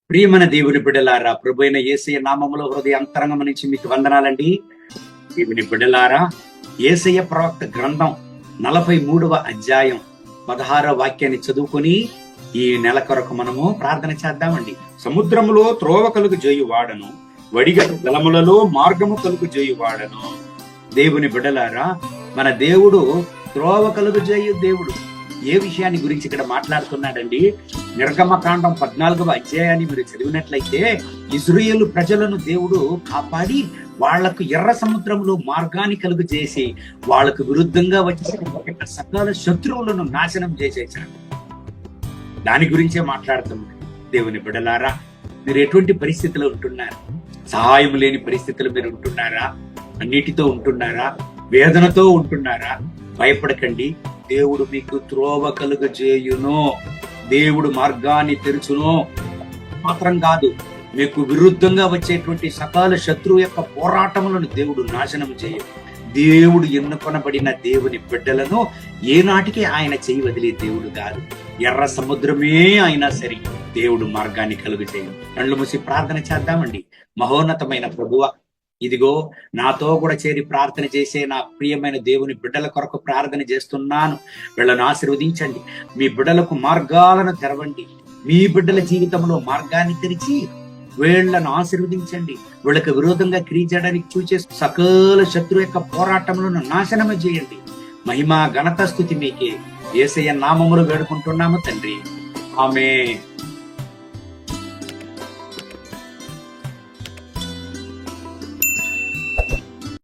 ప్రియమైన దేవుని బిడ్డలారా, ప్రభు అయిన యేసయ్య నామములో హృదయ అంతరంగం నుంచి మీకు వందనాలండి. దేవుని బిడ్డలారా, యేసయ్య ప్రవక్త గ్రంథం 43వ అధ్యాయం 16వ వాక్యాన్ని చదువుకొని ఈ నెల కొరకు మనము ప్రార్థన చేద్దామండి. సముద్రములో త్రోవ కలుగు జేయువాడను, వడిగల జలములలో మార్గము కలుగు జేయువాడను. దేవుని బిడ్డలారా, మన దేవుడు త్రోవ కలుగు చేయు దేవుడు. ఏ విషయాన్ని గురించి ఇక్కడ మాట్లాడుతున్నాడండి? నిర్గమకాండం 14వ అధ్యాయాన్ని మీరు చదివినట్లయితే, ఇశ్రాయేలు ప్రజలను దేవుడు కాపాడి వాళ్లకు ఎర్ర సముద్రంలో మార్గాన్ని కలుగు చేసి వాళ్లకు విరుద్ధంగా వచ్చిన సకల శత్రువులను నాశనం చేసేసాడు. దాని గురించే మాట్లాడుతున్నాడు. దేవుని బిడ్డలారా, మీరు ఎటువంటి పరిస్థితులు ఉంటున్నారు? సహాయం లేని పరిస్థితులు మీరు ఉంటున్నారా? అన్నిటితో ఉంటున్నారా? వేదనతో ఉంటున్నారా? భయపడకండి. దేవుడు మీకు త్రోవ కలుగ చేయును. దేవుడు మార్గాన్ని తెరుచును. మాత్రం కాదు, మీకు విరుద్ధంగా వచ్చేటువంటి సకల శత్రువు యొక్క పోరాటములను దేవుడు నాశనం చేయు. దేవుడు ఎన్నుకొనబడిన దేవుని బిడ్డలను ఏనాటికి ఆయన చేయి వదిలే దేవుడు కాదు. ఎర్ర సముద్రమే అయినా సరే దేవుడు మార్గాన్ని కలుగు చేయు. కళ్ళు మూసి ప్రార్థన చేద్దామండి. మహోన్నతమైన ప్రభువా, ఇదిగో నాతో కూడా చేరి ప్రార్థన చేసే నా ప్రియమైన దేవుని బిడ్డల కొరకు ప్రార్థన చేస్తున్నాను. వీళ్ళను ఆశీర్వదించండి. మీ బిడ్డలకు మార్గాలను తెరవండి. మీ బిడ్డల జీవితంలో మార్గాన్ని తెరిచి వీళ్లను ఆశీర్వదించండి. వీళ్ళకి విరోధంగా క్రియ చేయడానికి చూసే సకల శత్రు యొక్క పోరాటములను నాశనము చేయండి. మహిమ ఘనత స్తుతి మీకే. యేసయ్య నామములు వేడుకుంటున్నాము తండ్రి. ఆమేన్.